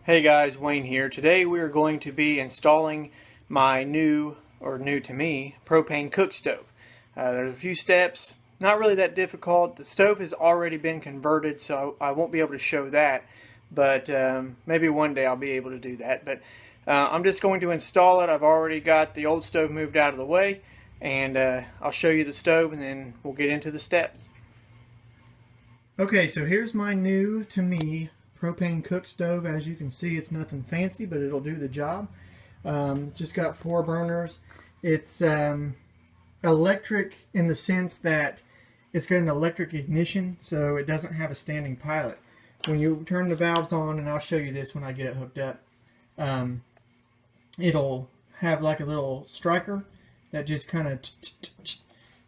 Hey guys, Wayne here. Today we are going to be installing my new to me, propane cook stove. There's a few steps, not really that difficult. The stove has already been converted, so I won't be able to show that, but maybe one day I'll be able to do that. But I'm just going to install it. I've already got the old stove moved out of the way, and I'll show you the stove and then we'll get into the steps. Okay, so here's my new to me propane cook stove. As you can see, it's nothing fancy, but it'll do the job. Just got 4 burners. It's electric in the sense that it's got an electric ignition, so it doesn't have a standing pilot. When you turn the valves on, and I'll show you this when I get it hooked up, it'll have like a little striker that just kind of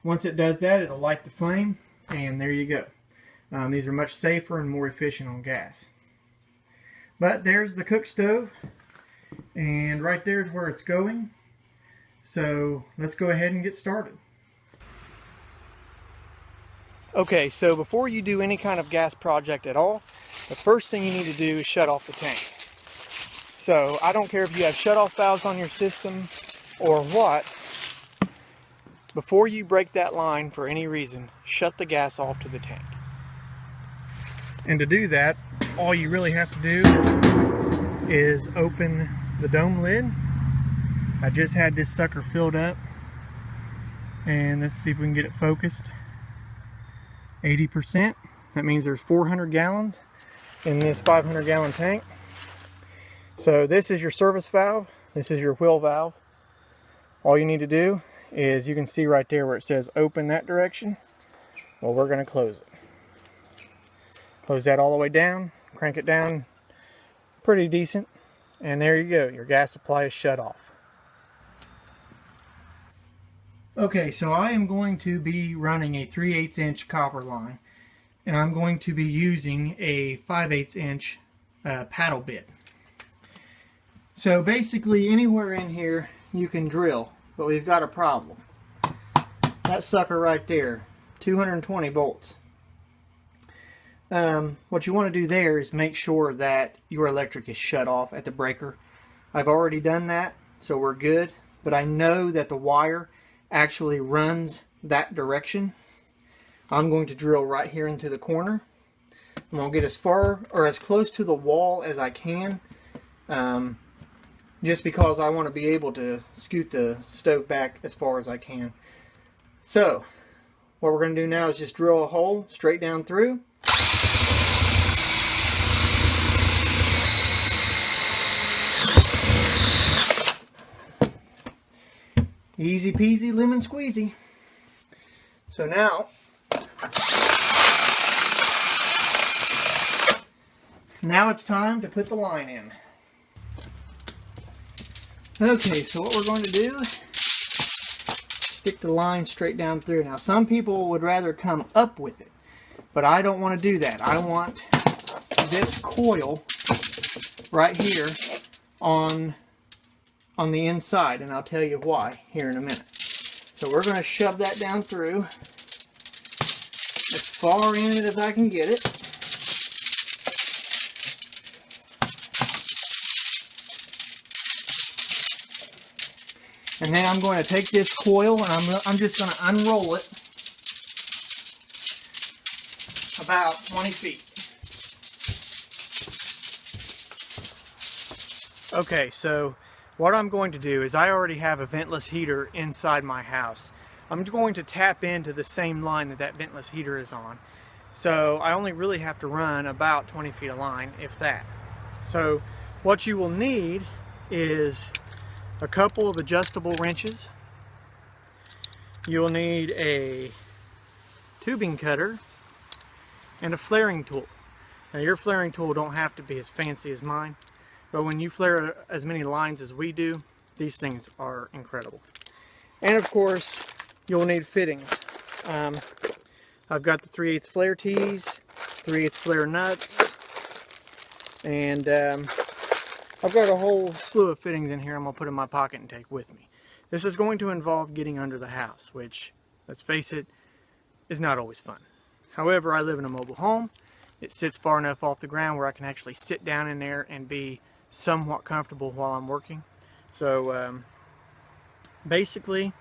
once it does that, it'll light the flame, and there you go. These are much safer and more efficient on gas. But there's the cook stove, and right there is where it's going. So let's go ahead and get started. Okay, so before you do any kind of gas project at all, the first thing you need to do is shut off the tank. So I don't care if you have shut-off valves on your system or what, before you break that line for any reason, shut the gas off to the tank. And to do that, all you really have to do is open the dome lid. I just had this sucker filled up, and let's see if we can get it focused. 80%. That means there's 400 gallons in this 500 gallon tank. So this is your service valve. This is your wheel valve. All you need to do is, you can see right there where it says open that direction. Well, we're going to close it. Close that all the way down, crank it down pretty decent, and there you go, your gas supply is shut off. Okay, so I am going to be running a 3/8 inch copper line, and I'm going to be using a 5/8 inch paddle bit. So basically anywhere in here you can drill, but we've got a problem. That sucker right there, 220 volts. What you want to do there is make sure that your electric is shut off at the breaker. I've already done that, so we're good, but I know that the wire actually runs that direction. I'm going to drill right here into the corner. I'm going to get as far or as close to the wall as I can, just because I want to be able to scoot the stove back as far as I can. So what we're going to do now is just drill a hole straight down through. Easy peasy lemon squeezy. So now it's time to put the line in. Okay, so what we're going to do is stick the line straight down through. Now some people would rather come up with it, but I don't want to do that. I want this coil right here on the inside, and I'll tell you why here in a minute. So we're going to shove that down through as far in it as I can get it. And then I'm going to take this coil and I'm just going to unroll it about 20 feet. Okay, so what I'm going to do is, I already have a ventless heater inside my house. I'm going to tap into the same line that ventless heater is on. So I only really have to run about 20 feet of line, if that. So what you will need is a couple of adjustable wrenches. You'll need a tubing cutter and a flaring tool. Now your flaring tool don't have to be as fancy as mine, but when you flare as many lines as we do, these things are incredible. And of course, you'll need fittings. I've got the 3/8 flare tees, 3/8 flare nuts, and I've got a whole slew of fittings in here I'm going to put in my pocket and take with me. This is going to involve getting under the house, which, let's face it, is not always fun. However, I live in a mobile home, it sits far enough off the ground where I can actually sit down in there and be somewhat comfortable while I'm working. So basically,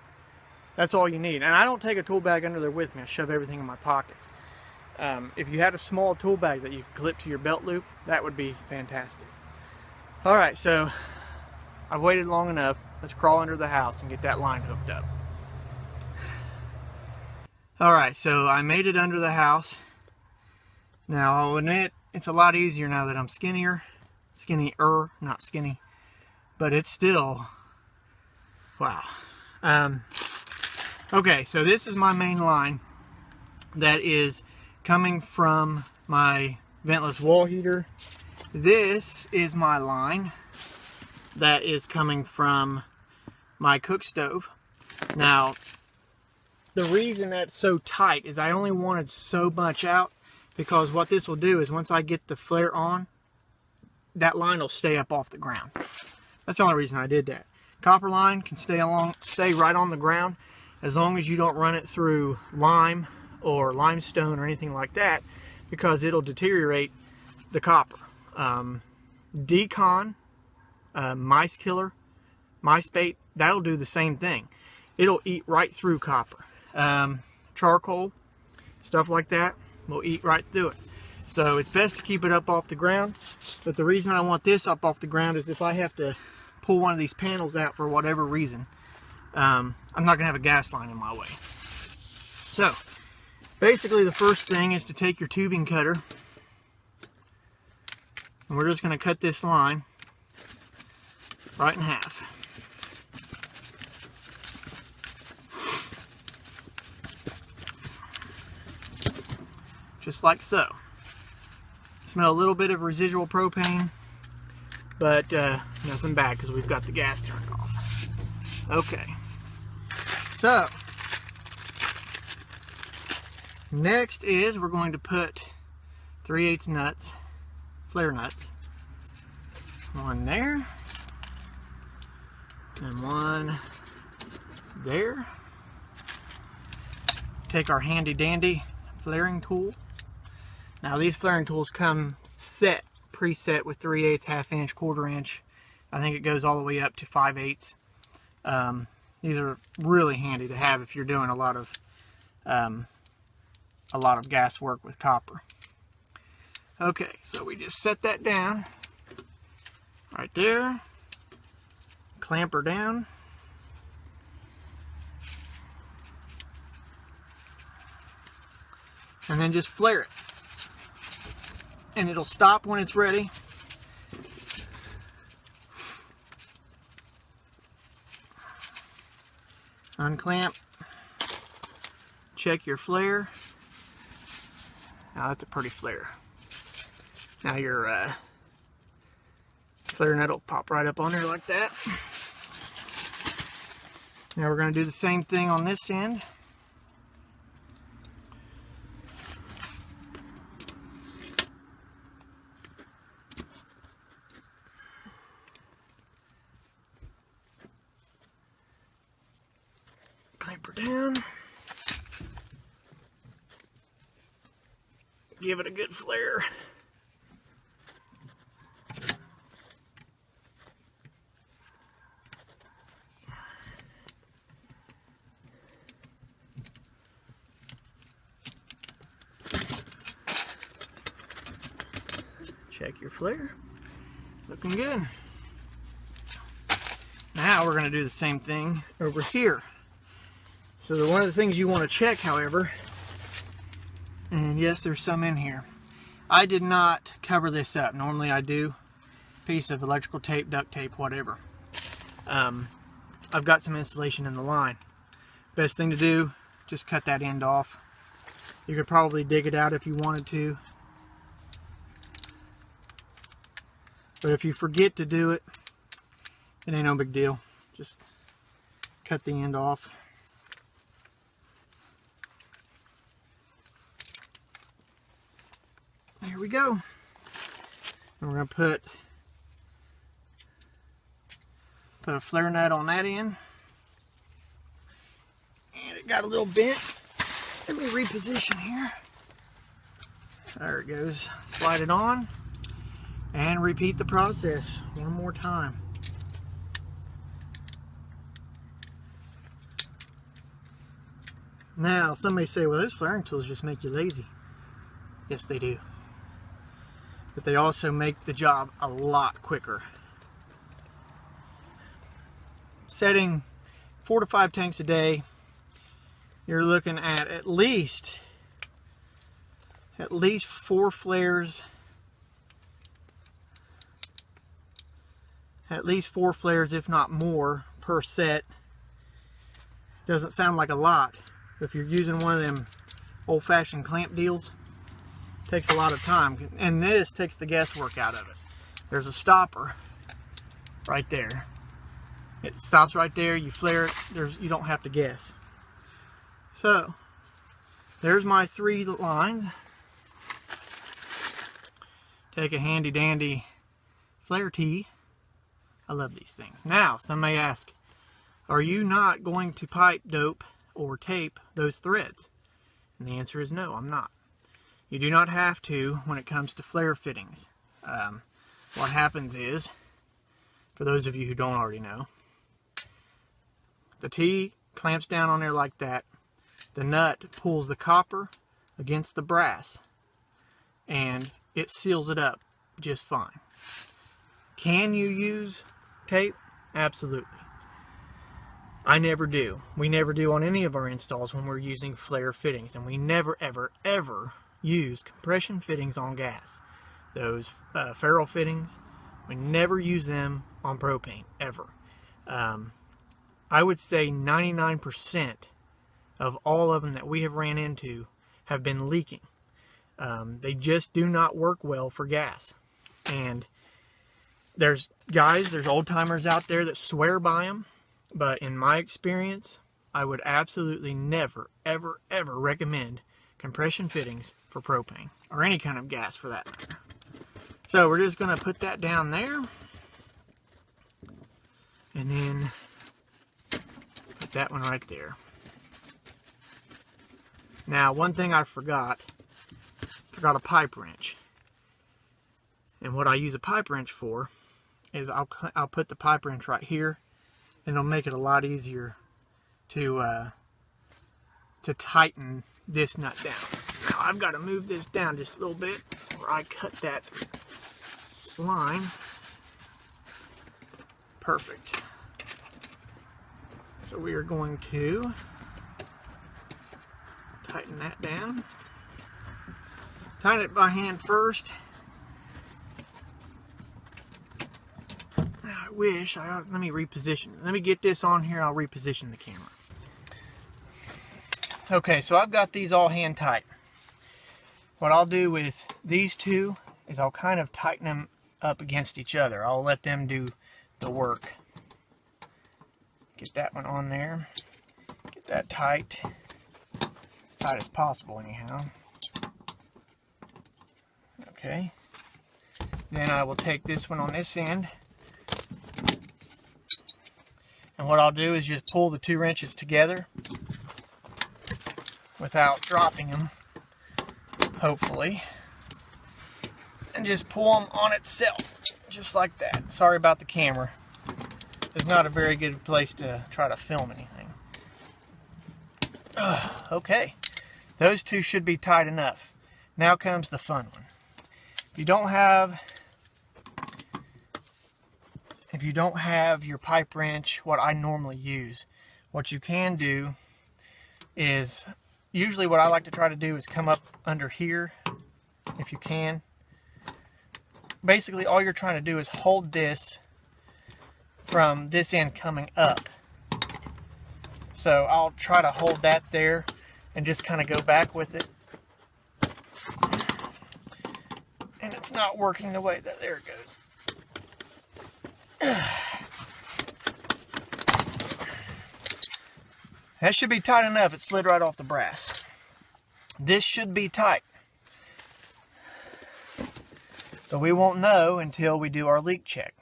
that's all you need. And I don't take a tool bag under there with me. I shove everything in my pockets. If you had a small tool bag that you could clip to your belt loop, that would be fantastic. Alright, so I've waited long enough. Let's crawl under the house and get that line hooked up. Alright, so I made it under the house. Now, I'll admit, it's a lot easier now that I'm skinnier. Skinnier, not skinny. But it's still, wow. Okay, so this is my main line that is coming from my ventless wall heater. This is my line that is coming from my cook stove. Now, the reason that's so tight is I only wanted so much out, because what this will do is once I get the flare on, that line will stay up off the ground. That's the only reason I did that. Copper line can stay right on the ground as long as you don't run it through lime or limestone or anything like that, because it'll deteriorate the copper. Decon, mice killer, mice bait, that'll do the same thing. It'll eat right through copper. Charcoal, stuff like that, will eat right through it. So it's best to keep it up off the ground. But the reason I want this up off the ground is if I have to pull one of these panels out for whatever reason, I'm not going to have a gas line in my way. So basically the first thing is to take your tubing cutter, and we're just going to cut this line right in half. Just like so. Smell a little bit of residual propane, but nothing bad because we've got the gas turned off. Okay. So, next is we're going to put 3/8 nuts, flare nuts, one there, and one there. Take our handy dandy flaring tool. Now these flaring tools come preset with 3/8, 1/2 inch, 1/4 inch. I think it goes all the way up to 5/8. These are really handy to have if you're doing a lot of gas work with copper. Okay, so we just set that down right there. Clamp her down. And then just flare it. And it'll stop when it's ready. Unclamp. Check your flare. Now that's a pretty flare. Now your flare nut will pop right up on there like that. Now we're going to do the same thing on this end. Clamp her down. Give it a good flare. Check your flare. Looking good. Now we're going to do the same thing over here. So one of the things you want to check, however, and yes, there's some in here. I did not cover this up. Normally I do. Piece of electrical tape, duct tape, whatever. I've got some insulation in the line. Best thing to do, just cut that end off. You could probably dig it out if you wanted to. But if you forget to do it, it ain't no big deal. Just cut the end off. There we go. And we're going to put a flare nut on that end. And it got a little bent. Let me reposition here. There it goes. Slide it on and repeat the process one more time. Now, some may say, well, those flaring tools just make you lazy. Yes, they do. But they also make the job a lot quicker. Setting 4 to 5 tanks a day, you're looking at least 4 flares. At least 4 flares, if not more, per set. Doesn't sound like a lot. If you're using one of them old-fashioned clamp deals, it takes a lot of time, and this takes the guesswork out of it. There's a stopper right there. It stops right there. You flare it. You don't have to guess. So there's my 3 lines. Take a handy-dandy flare tee. I love these things. Now, some may ask, are you not going to pipe dope or tape those threads? And the answer is no, I'm not. You do not have to when it comes to flare fittings. What happens is, for those of you who don't already know, the tee clamps down on there like that. The nut pulls the copper against the brass and it seals it up just fine. Can you use tape? Absolutely. I never do. We never do on any of our installs when we're using flare fittings, and we never ever ever use compression fittings on gas. Those ferrule fittings, we never use them on propane ever. I would say 99% of all of them that we have ran into have been leaking. They just do not work well for gas. And there's old timers out there that swear by them. But in my experience, I would absolutely never, ever, ever recommend compression fittings for propane, or any kind of gas for that matter. So we're just going to put that down there, and then put that one right there. Now, one thing I forgot a pipe wrench. And what I use a pipe wrench for is I'll put the pipe wrench right here, and it'll make it a lot easier to tighten this nut down. Now I've got to move this down just a little bit where I cut that line. Perfect. So we are going to tighten that down. Tighten it by hand first. Let me reposition. Let me get this on here. I'll reposition the camera. Okay, so I've got these all hand tight. What I'll do with these two is I'll kind of tighten them up against each other. I'll let them do the work. Get that one on there. Get that tight. As tight as possible anyhow. Okay. Then I will take this one on this end. And what I'll do is just pull the 2 wrenches together without dropping them, hopefully. And just pull them on itself, just like that. Sorry about the camera. It's not a very good place to try to film anything. Okay, those 2 should be tight enough. Now comes the fun one. If you don't have your pipe wrench, what I normally use, what you can do is, usually what I like to try to do is come up under here, if you can. Basically all you're trying to do is hold this from this end coming up. So I'll try to hold that there and just kind of go back with it. And it's not working the way that, there it goes. That should be tight enough. It slid right off the brass. This should be tight. But we won't know until we do our leak check.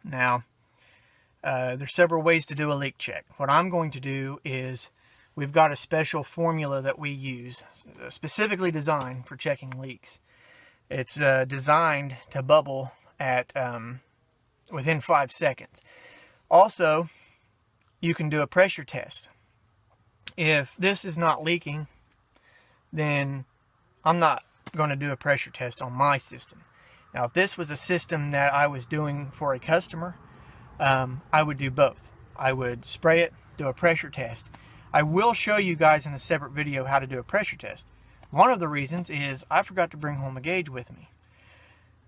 Now, there's several ways to do a leak check. What I'm going to do is, we've got a special formula that we use, specifically designed for checking leaks. It's designed to bubble at within 5 seconds. Also, you can do a pressure test. If this is not leaking, then I'm not going to do a pressure test on my system. Now, if this was a system that I was doing for a customer, I would do both. I would spray it, do a pressure test. I will show you guys in a separate video how to do a pressure test. One of the reasons is I forgot to bring home a gauge with me.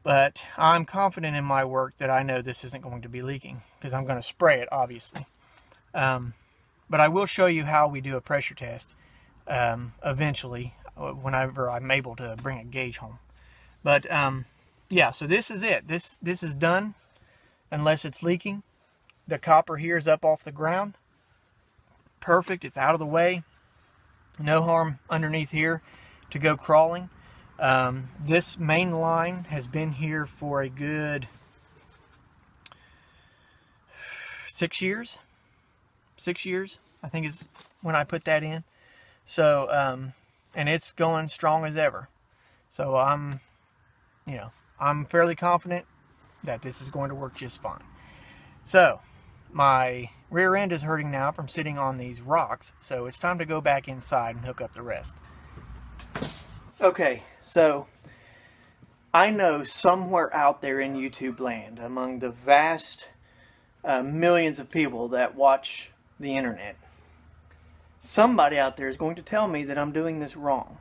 But I'm confident in my work that I know this isn't going to be leaking, because I'm going to spray it, obviously. But I will show you how we do a pressure test eventually, whenever I'm able to bring a gauge home. But yeah, so this is it. This is done unless it's leaking. The copper here is up off the ground. Perfect. It's out of the way. No harm underneath here to go crawling. This main line has been here for a good 6 years. 6 years, I think, is when I put that in. So, and it's going strong as ever. So I'm fairly confident that this is going to work just fine. So, my rear end is hurting now from sitting on these rocks, so it's time to go back inside and hook up the rest. Okay, so I know somewhere out there in YouTube land, among the vast millions of people that watch the internet, somebody out there is going to tell me that I'm doing this wrong.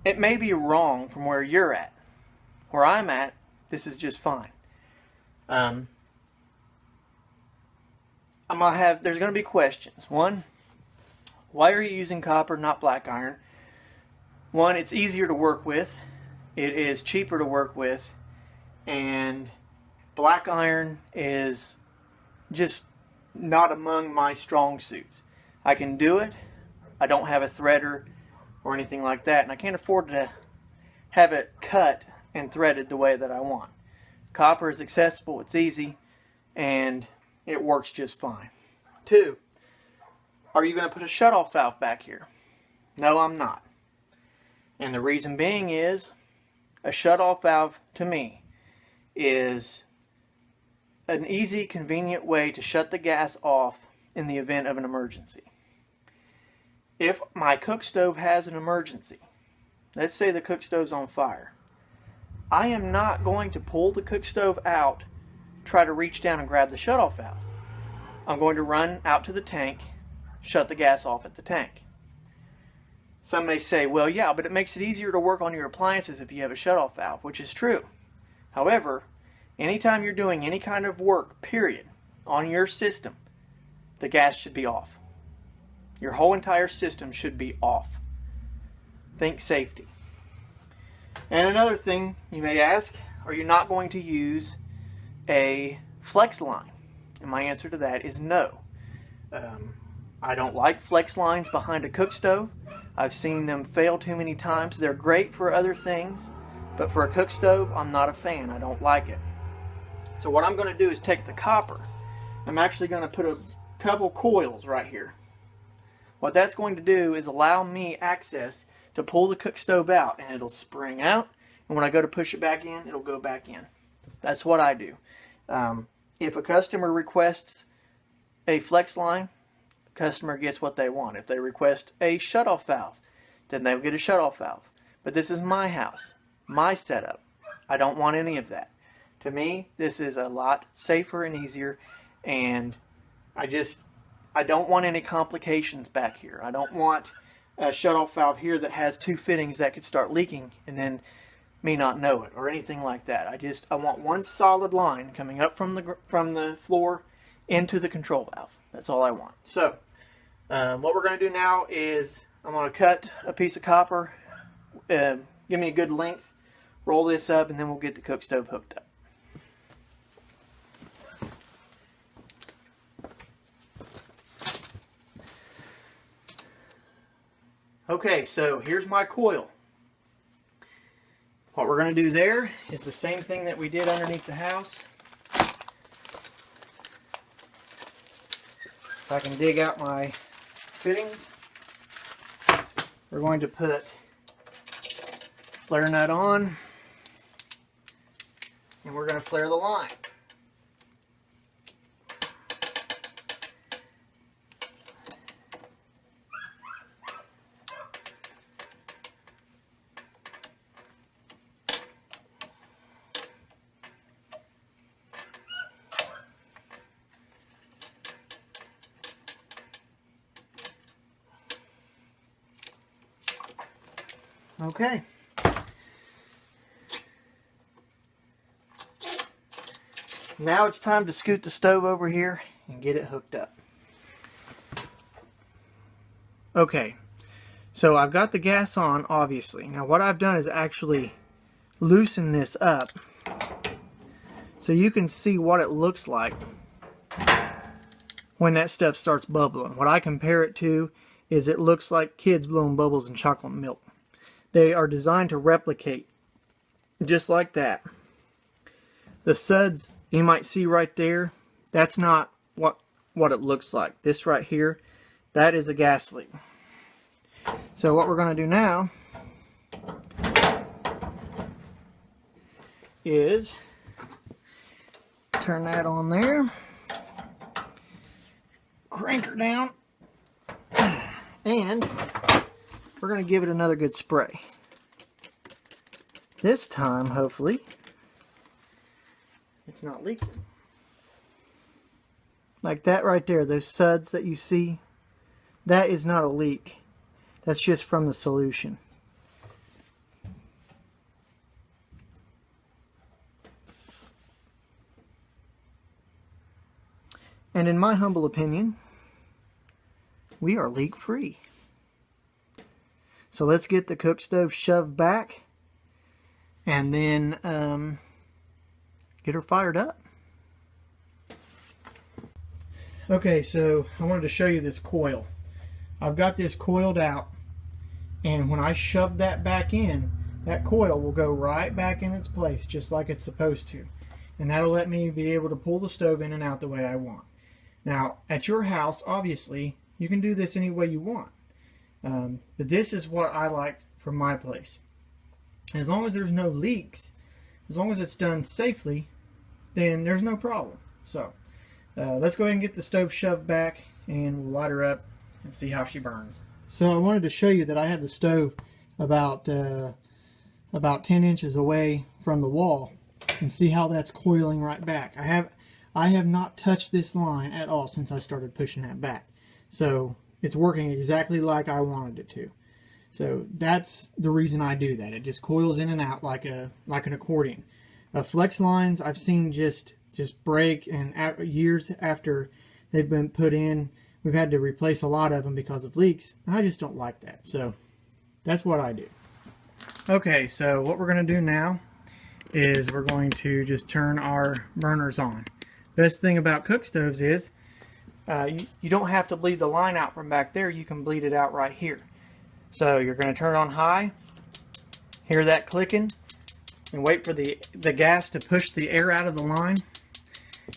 It may be wrong from where you're at. Where I'm at, this is just fine. There's going to be questions. One, why are you using copper, not black iron? One, it's easier to work with. It is cheaper to work with. And black iron is just not among my strong suits. I can do it. I don't have a threader or anything like that. And I can't afford to have it cut and threaded the way that I want. Copper is accessible. It's easy. And it works just fine. Two, are you going to put a shutoff valve back here? No, I'm not. And the reason being is a shutoff valve, to me, is an easy, convenient way to shut the gas off in the event of an emergency. If my cook stove has an emergency, let's say the cook stove's on fire, I am not going to pull the cook stove out, try to reach down and grab the shutoff valve. I'm going to run out to the tank, shut the gas off at the tank. Some may say, well, yeah, but it makes it easier to work on your appliances if you have a shutoff valve, which is true. However, anytime you're doing any kind of work, period, on your system, the gas should be off. Your whole entire system should be off. Think safety. And another thing you may ask, are you not going to use a flex line? And my answer to that is no. I don't like flex lines behind a cook stove. I've seen them fail too many times. They're great for other things, but for a cook stove, I'm not a fan. I don't like it. So what I'm going to do is take the copper. I'm actually going to put a couple coils right here. What that's going to do is allow me access to pull the cook stove out, and it'll spring out, and when I go to push it back in, it'll go back in. That's what I do. If a customer requests a flex line, the customer gets what they want. If they request a shutoff valve, then they'll get a shutoff valve. But this is my house, my setup. I don't want any of that. To me, this is a lot safer and easier, and I don't want any complications back here. I don't want a shutoff valve here that has two fittings that could start leaking and then me not know it or anything like that. I want one solid line coming up from the floor into the control valve. That's all I want. So what we're going to do now is I'm going to cut a piece of copper, give me a good length, roll this up, and then we'll get the cook stove hooked up. Okay, so here's my coil. What we're going to do there is the same thing that we did underneath the house. If I can dig out my fittings, we're going to put flare nut on, and we're going to flare the line. Okay. Now it's time to scoot the stove over here and get it hooked up. Okay, so I've got the gas on, obviously. Now what I've done is actually loosen this up so you can see what it looks like when that stuff starts bubbling. What I compare it to is it looks like kids blowing bubbles in chocolate milk. They are designed to replicate just like that. The suds you might see right there, that's not what it looks like. This right here, that is a gas leak. So what we're going to do now is turn that on there, crank her down, and we're going to give it another good spray. This time, hopefully, it's not leaking. Like that right there, those suds that you see, that is not a leak. That's just from the solution. And in my humble opinion, we are leak free. So let's get the cook stove shoved back and then get her fired up. Okay, so I wanted to show you this coil. I've got this coiled out, and when I shove that back in, that coil will go right back in its place just like it's supposed to. And that'll let me be able to pull the stove in and out the way I want. Now, at your house, obviously, you can do this any way you want. But this is what I like from my place. As long as there's no leaks, as long as it's done safely, then there's no problem. So let's go ahead and get the stove shoved back, and we'll light her up and see how she burns. So I wanted to show you that I have the stove about 10 inches away from the wall, and see how that's coiling right back. I have not touched this line at all since I started pushing that back. So it's working exactly like I wanted it to. So that's the reason I do that. It just coils in and out like an accordion. Flex lines I've seen just break, and years after they've been put in, we've had to replace a lot of them because of leaks. I just don't like that. So that's what I do. Okay, so what we're going to do now is we're going to just turn our burners on. Best thing about cook stoves is you don't have to bleed the line out from back there. You can bleed it out right here. So you're going to turn it on high, hear that clicking, and wait for the gas to push the air out of the line,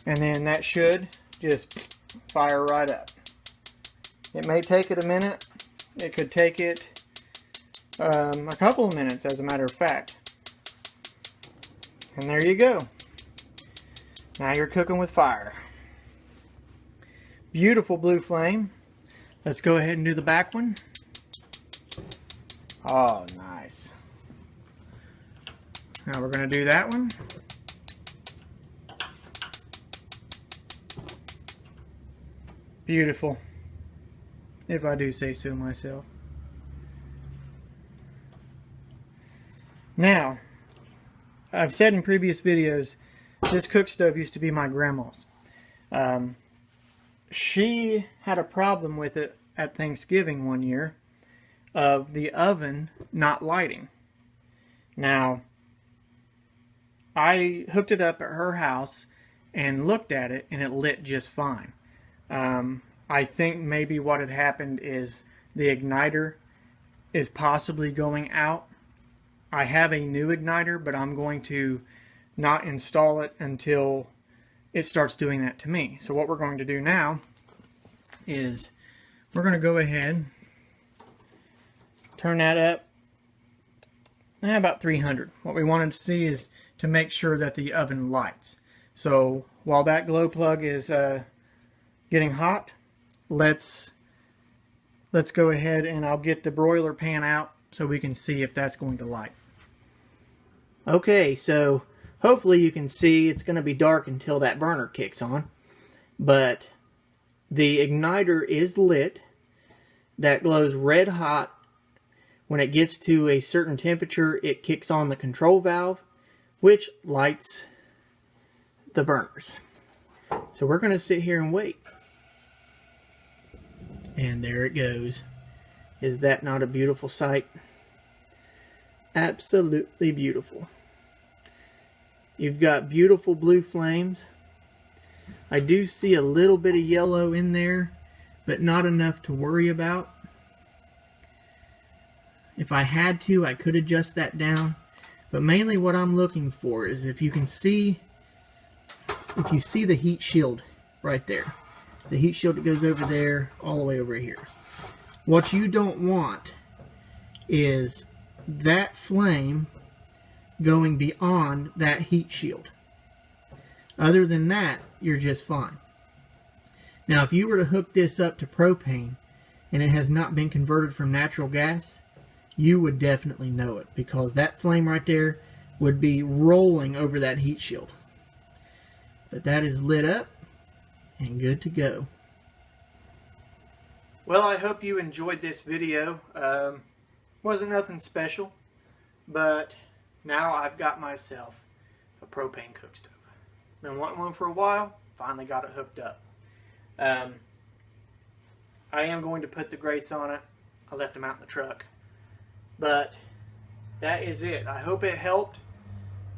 and then that should just fire right up. It may take it a minute. It could take it a couple of minutes, as a matter of fact. And there you go. Now you're cooking with fire. Beautiful blue flame. Let's go ahead and do the back one. Oh, nice. Now we're going to do that one. Beautiful, if I do say so myself. Now, I've said in previous videos, this cook stove used to be my grandma's. She had a problem with it at Thanksgiving one year of the oven not lighting. Now, I hooked it up at her house and looked at it, and it lit just fine. I think maybe what had happened is the igniter is possibly going out. I have a new igniter, but I'm going to not install it until it starts doing that to me. So what we're going to do now is we're going to go ahead, turn that up about 300. What we wanted to see is to make sure that the oven lights. So while that glow plug is getting hot, let's go ahead and I'll get the broiler pan out so we can see if that's going to light. Okay, so hopefully you can see it's going to be dark until that burner kicks on, but the igniter is lit. That glows red hot. When it gets to a certain temperature, it kicks on the control valve, which lights the burners. So we're going to sit here and wait. And there it goes. Is that not a beautiful sight? Absolutely beautiful. You've got beautiful blue flames. I do see a little bit of yellow in there, but not enough to worry about. If I had to, I could adjust that down. But mainly what I'm looking for is if you see the heat shield right there. The heat shield that goes over there, all the way over here. What you don't want is that flame going beyond that heat shield. Other than that, you're just fine. Now, if you were to hook this up to propane and it has not been converted from natural gas, you would definitely know it, because that flame right there would be rolling over that heat shield. But that is lit up and good to go. Well, I hope you enjoyed this video. Wasn't nothing special, but now I've got myself a propane cook stove. Been wanting one for a while, finally got it hooked up. I am going to put the grates on it. I left them out in the truck. But that is it. I hope it helped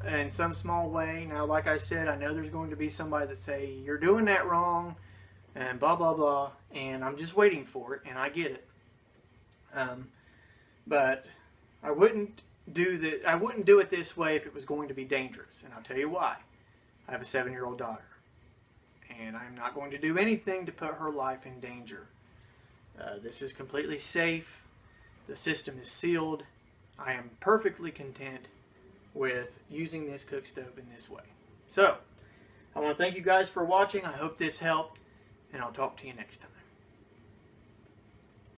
in some small way. Now, like I said, I know there's going to be somebody that say, you're doing that wrong, and blah, blah, blah. And I'm just waiting for it, and I get it. But I wouldn't do it this way if it was going to be dangerous. And I'll tell you why. I have a 7-year-old daughter. And I'm not going to do anything to put her life in danger. This is completely safe. The system is sealed. I am perfectly content with using this cook stove in this way. So, I want to thank you guys for watching. I hope this helped, and I'll talk to you next time.